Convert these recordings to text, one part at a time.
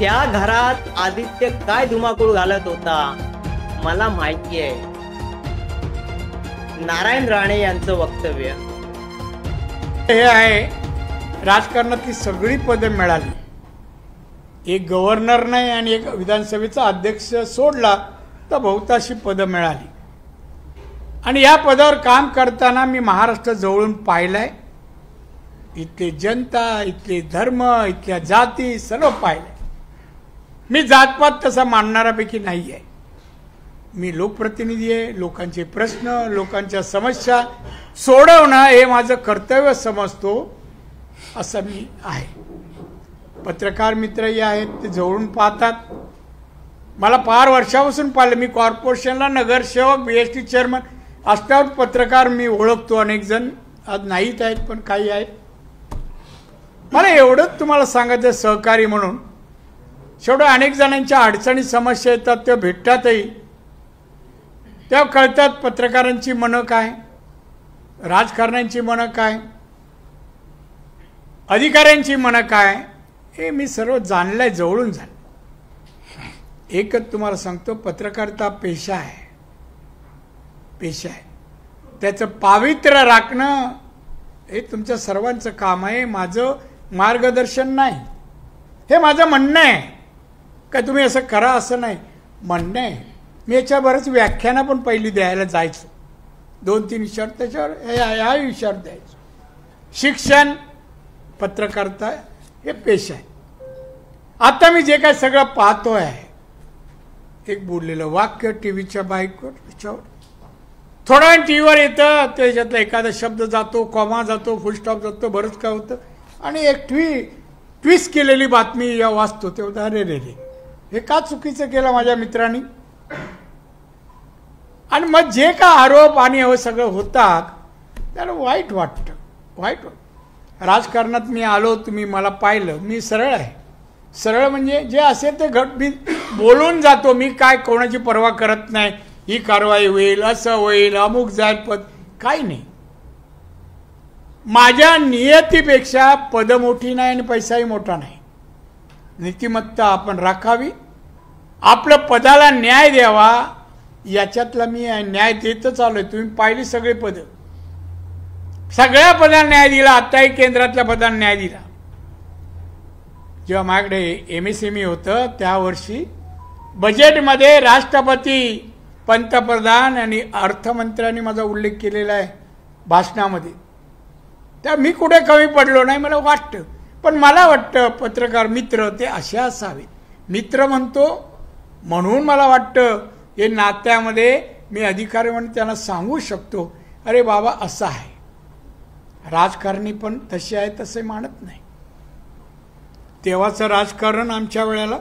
त्या घरात आदित्य काय धुमाकूळ घालत होता मला माहिती आहे. नारायण राणे यांचं वक्तव्य हे आहे, राजकारणातली सगळी पदं मिळाली, एक गव्हर्नर नाही आणि एक विधानसभेचा अध्यक्ष सोडला तर बहुतांशी पदं मिळाली. आणि या पदावर काम करताना मी महाराष्ट्र जवळून पाहिलंय. इथले जनता, इथले धर्म, इथल्या जाती सर्व पाहिलंय. मी जातपात तसा मानणाऱ्यापैकी नाही आहे. मी लोकप्रतिनिधी आहे. लोकांचे प्रश्न, लोकांच्या समस्या सोडवणं हे माझं कर्तव्य समजतो असं मी आहे. पत्रकार मित्रही आहेत, ते जवळून पाहतात. मला फार वर्षापासून पाहिलं. मी कॉर्पोरेशनला नगरसेवक, BST चेअरमन असल्यावर पत्रकार मी ओळखतो. अनेक जण आज नाहीत आहेत पण काही आहेत. मला एवढंच तुम्हाला सांगायचं सहकारी म्हणून, शेवटं अनेक जणांच्या अडचणी समस्या येतात, त्या भेटतातही. तेव्हा कळतात पत्रकारांची मनं काय, राजकारण्यांची मनं काय, अधिकाऱ्यांची मनं काय, हे मी सर्व जाणलंय, जवळून जाणलं. एकच तुम्हाला सांगतो, पत्रकारिता पेशा आहे, पेशा आहे. त्याचं पावित्र्य राखणं हे तुमच्या सर्वांचं काम आहे. माझं मार्गदर्शन नाही, हे माझं म्हणणं आहे. काय तुम्ही असं करा असं नाही, म्हणणं आहे. मी याच्या बरंच व्याख्यानं पण पहिली द्यायला जायचो. 2-3 विषयावर, त्याच्यावर या विषयावर द्यायचो. शिक्षण, पत्रकारिता हे पेशा आहे. आता मी जे काय सगळं पाहतोय, एक बोललेलं वाक्य टीव्हीच्या बाईकवर, त्याच्यावर थोडा वेळ टीव्हीवर येतं, त्याच्यातला एखादा शब्द जातो, कॉमा जातो, फुलस्टॉप जातो, बरंच काय होतं. आणि एक ट्विस्ट केलेली बातमी या वाचतो, तेव्हा अरे रे रे, हे का चुकीचं केलं माझ्या मित्रांनी. आणि मग जे का आरोप आणि हे सगळं होतात त्याला वाईट वाटतं, वाईट वाटतं. राजकारणात मी आलो, तुम्ही मला पाहिलं, मी सरळ आहे. सरळ म्हणजे जे असेल ते मी बोलून जातो. मी काय कोणाची पर्वा करत नाही. ही कारवाई होईल, असं होईल, अमुक जाईल पद, काही नाही. माझ्या नियतीपेक्षा पद मोठी नाही आणि पैसाही मोठा नाही. नीतिमत्ता आपण राखावी, आपलं पदाला न्याय द्यावा, याच्यातला मी न्याय देतच आलोय. तुम्ही पाहिली सगळे पद, सगळ्या पदांना न्याय दिला. आत्ताही केंद्रातल्या पदांना न्याय दिला. जेव्हा माझ्याकडे MSME होतं त्या वर्षी बजेटमध्ये राष्ट्रपती, पंतप्रधान आणि अर्थमंत्र्यांनी माझा उल्लेख केलेला आहे भाषणामध्ये. त्या मी कुठे कमी पडलो नाही मला वाटतं. पण मला वाटतं पत्रकार मित्र ते असे असावेत. मित्र म्हणतो म्हणून मला वाटतं हे नात्यामध्ये मी अधिकारी म्हणून त्यांना सांगू शकतो, अरे बाबा असं आहे. राजकारणी पण तसे आहे तसे मानत नाही. तेव्हाचं राजकारण आमच्या वेळेला,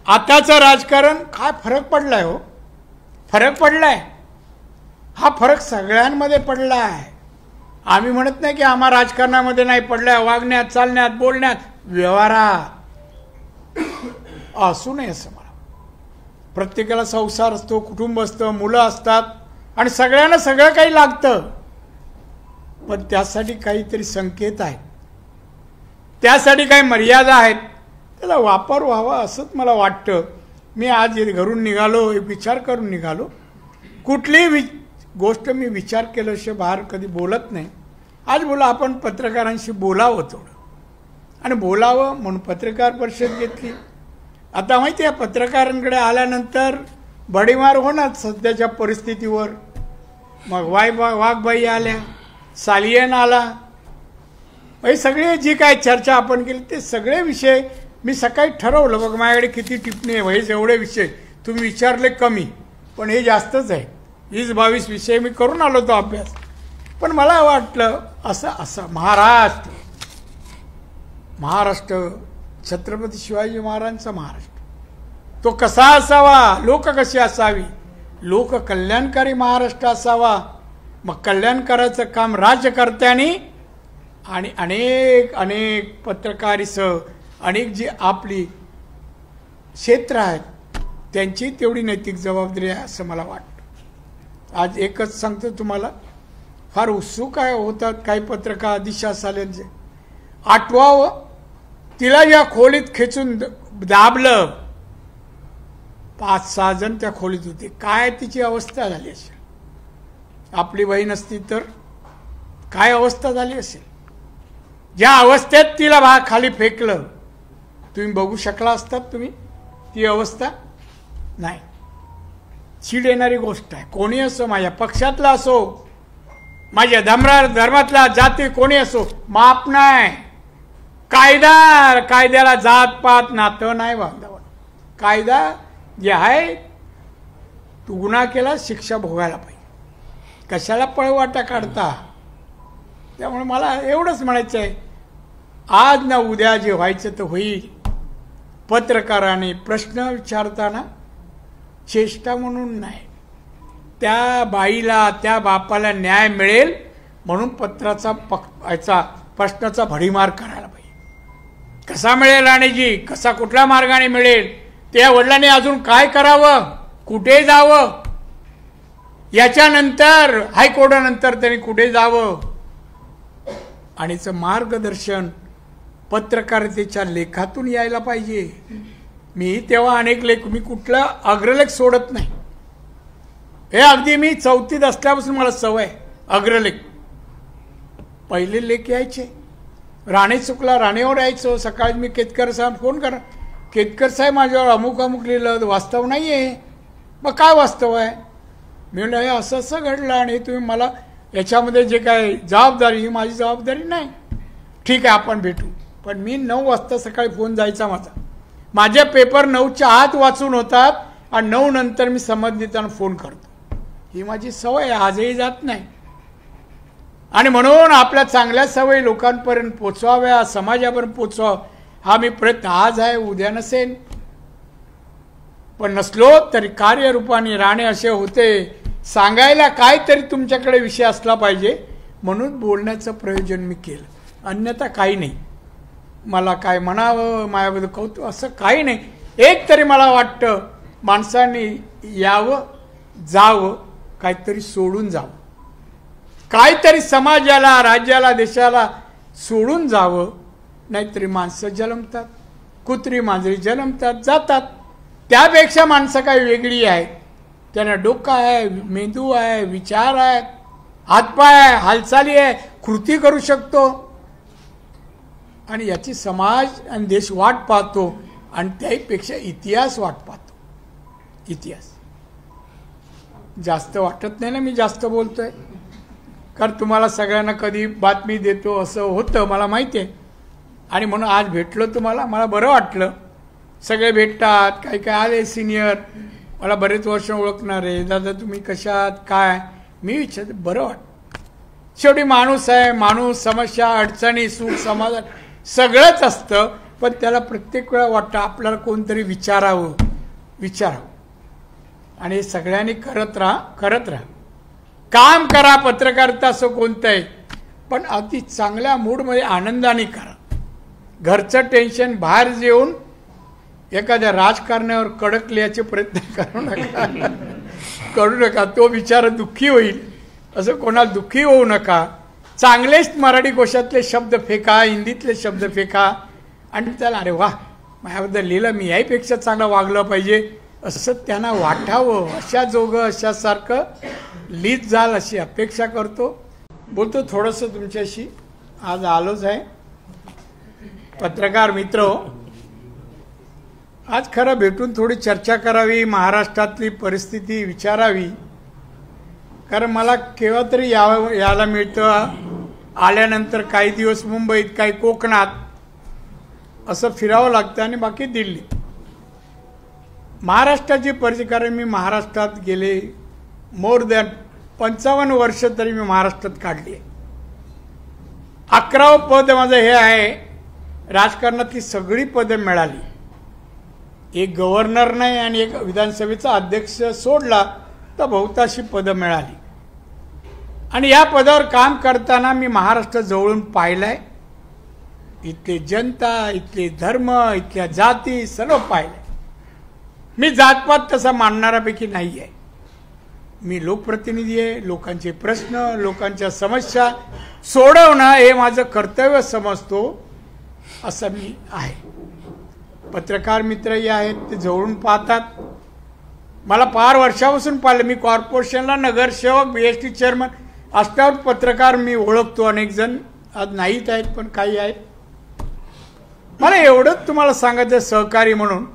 आताचं राजकारण काय फरक पडलाय हो, फरक पडलाय. हा फरक सगळ्यांमध्ये पडला आहे. आम्ही म्हणत नाही की आम्हा राजकारणामध्ये नाही पडलाय. वागण्यात, चालण्यात, बोलण्यात, व्यवहारात असू नये असं मला. प्रत्येकाला संसार असतो, कुटुंब असतं, मुलं असतात आणि सगळ्यांना सगळं काही लागतं. पण त्यासाठी काहीतरी संकेत आहेत, त्यासाठी काही मर्यादा आहेत, त्याला वापर व्हावा असंच मला वाटतं. मी आज घरून निघालो, विचार करून निघालो. कुठलीही गोष्ट मी विचार केल्याशिवाय बाहेर कधी बोलत नाही. आज बोला, आपण पत्रकारांशी बोलावं थोडं, आणि बोलावं म्हणून पत्रकार परिषद घेतली. आता माहिती आहे, पत्रकारांकडे आल्यानंतर भडीमार होणार सध्याच्या परिस्थितीवर. मग वाघबाई आल्या, सालियन आला, हे सगळे जी काय चर्चा आपण केली ते सगळे विषय मी सकाळी ठरवलं. बघ माझ्याकडे किती टिप्पणी आहे, हे जेवढे विषय तुम्ही विचारले कमी, पण हे जास्तच आहे. 20-22 विषय मी करून आलो तो अभ्यास. पण मला वाटलं असं महाराष्ट्र छत्रपती शिवाजी महाराजांचा महाराष्ट्र तो कसा असावा, लोक कशी असावी, लोक कल्याणकारी महाराष्ट्र असावा. मग कल्याणकाराचं काम राज्यकर्त्यांनी आणि अनेक पत्रकारीसह अनेक जी आपली क्षेत्र आहेत त्यांची तेवढी नैतिक जबाबदारी आहे असं मला वाटतं. आज एकच सांगतो तुम्हाला, फार उत्सुक होतात काही पत्रकार दिशा सालेंचे. आठवावं, तिला या खोलीत खेचून दाबलं. 5-6 जण त्या खोलीत होते. काय तिची अवस्था झाली असेल, आपली बहीण असती तर काय अवस्था झाली असेल. ज्या अवस्थेत तिला खाली फेकलं, तुम्ही बघू शकला असतात तुम्ही ती अवस्था. नाही, चीड येणारी गोष्ट आहे. कोणी असो, माझ्या पक्षातला असो, माझ्या धर्मातला, जाती कोणी असो, माप नाही. कायद्याला जात पात नातं नाही बांधावं. कायदा जे आहे, तू गुन्हा केला शिक्षा भोगायला पाहिजे. कशाला पळवाटा काढता. त्यामुळे मला एवढंच म्हणायचं आहे, आज ना उद्या जे व्हायचं तर होईल. पत्रकाराने प्रश्न विचारताना चेष्टा म्हणून नाही, त्या बाईला त्या बापाला न्याय मिळेल म्हणून प्रश्नाचा भडीमार करायला पाहिजे. कसा मिळेल राणेजी, कसा कुठल्या मार्गाने मिळेल, त्या वडिलांनी अजून काय करावं, कुठे जावं, याच्यानंतर हायकोर्टानंतर त्यांनी कुठे जावं, आणि मार्गदर्शन पत्रकारितेच्या लेखातून यायला पाहिजे. मी तेव्हा अनेक लेख, मी कुठला अग्रलेख सोडत नाही. हे अगदी मी 4थीत असल्यापासून मला सवय अग्रलेख. पहिले लेख यायचे, राणे चुकला राणेवर यायचो. सकाळी मी केतकर साहेब फोन करा, केतकर साहेब माझ्यावर अमुक अमुक लिहिलं, वास्तव नाही आहे. मग काय वास्तव आहे. मी म्हणलं हे असं असं घडलं आणि तुम्ही मला याच्यामध्ये जे काय जबाबदारी, ही माझी जबाबदारी नाही. ठीक आहे आपण भेटू. पण मी 9 वाजता सकाळी फोन जायचा माझा. माझे पेपर 9च्या आत वाचून होतात आणि 9 नंतर मी संबंधितांना फोन करतो. ही माझी सवय आहे, आजही जात नाही. आणि म्हणून आपल्या चांगल्या सवयी लोकांपर्यंत पोचवाव्या, समाजापर्यंत पोचवावं, हा मी प्रयत्न आज आहे, उद्या नसेल. पण नसलो तरी कार्यरूपाने राणे असे होते, सांगायला काहीतरी तुमच्याकडे विषय असला पाहिजे म्हणून बोलण्याचं प्रयोजन मी केलं. अन्यथा काही नाही. मला काय म्हणावं, माझ्याबद्दल कौतुक असं काही नाही. एक तरी मला वाटतं माणसांनी यावं, जावं, काहीतरी सोडून जावं, काहीतरी समाजाला, राज्याला, देशाला सोडून जावं. नाहीतरी माणसं जन्मतात, कुत्री मांजरी जन्मतात, जातात. त्यापेक्षा माणसं काही वेगळी आहेत. त्यांना डोकं आहे, मेंदू आहे, विचार आहेत, हातपाय आहे, हालचाली आहे, कृती करू शकतो. आणि याची समाज आणि देश वाट पाहतो. आणि त्याहीपेक्षा इतिहास वाट पाहतो. इतिहास जास्त वाटत नाही ना मी जास्त बोलतोय, कारण तुम्हाला सगळ्यांना कधी बातमी देतो असं होतं मला माहिती आहे. आणि म्हणून आज भेटलो तुम्हाला, मला बरं वाटलं. सगळे भेटतात, काही काय आले सिनियर, मला बरेच वर्ष ओळखणार आहे. दादा तुम्ही कशात काय, मी विचारते, बरं वाटतं. शेवटी माणूस आहे, माणूस समस्या, अडचणी, सुख, समाधान सगळंच असतं. पण त्याला प्रत्येक वेळा वाटतं आपल्याला कोणतरी विचारावं. आणि हे सगळ्यांनी करत राहा. काम करा, पत्रकारिता असं कोणतंही, पण अति चांगल्या मूडमध्ये आनंदाने करा. घरचं टेन्शन बाहेर येऊन एखाद्या राजकारण्यावर कडकल्याचे प्रयत्न करू नका. तो बिचारा दुःखी होईल, असं कोणाला दुःखी होऊ नका. चांगलेच मराठी कोशातले शब्द फेका, हिंदीतले शब्द फेका आणि त्याला अरे वा माझ्याबद्दल लिहिलं, मी याहीपेक्षा चांगलं वागलं पाहिजे असं त्यांना वाटावं. अशा जोगं अशासारखं लिहित जाल अशी अपेक्षा करतो. बोलतो थोडंसं तुमच्याशी. आज आलोच आहे. पत्रकार मित्र, आज खरं भेटून थोडी चर्चा करावी, महाराष्ट्रातली परिस्थिती विचारावी. कारण मला केव्हा तरी यायला मिळतं, आल्यानंतर काही दिवस मुंबईत, काही कोकणात असं फिरावं लागतं आणि बाकी दिल्ली. महाराष्ट्राची परिस्थिती, कारण मी महाराष्ट्रात गेले मोर दॅन 55 वर्ष तरी मी महाराष्ट्रात काढली आहे. 11वं पद माझं हे आहे. राजकारणातली सगळी पदं मिळाली, एक गव्हर्नर नाही आणि एक विधानसभेचा अध्यक्ष सोडला तर बहुतांशी पदं मिळाली. आणि या पदावर काम करताना मी महाराष्ट्र जवळून पाहिलंय. इथले जनता, इथले धर्म, इथल्या जाती सर्व पाहिलंय. मी जातपात तसा मानणाऱ्यापैकी नाही आहे. मी लोकप्रतिनिधी आहे. लोकांचे प्रश्न, लोकांच्या समस्या सोडवणं हे माझं कर्तव्य समजतो, असं मी आहे. पत्रकार मित्रही आहेत, ते जवळून पाहतात. मला फार वर्षापासून पाहिलं. मी कॉर्पोरेशनला नगरसेवक, BST चेअरमन असल्यावर पत्रकार मी ओळखतो. अनेक जण आज नाहीत आहेत, पण काही आहेत. मला एवढंच तुम्हाला सांगायचं सहकारी म्हणून,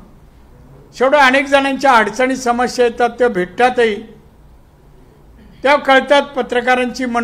शेवटी अनेक जणांच्या अडचणी समस्या येतात, त्या भेटतातही, तेव्हा कळतात पत्रकारांची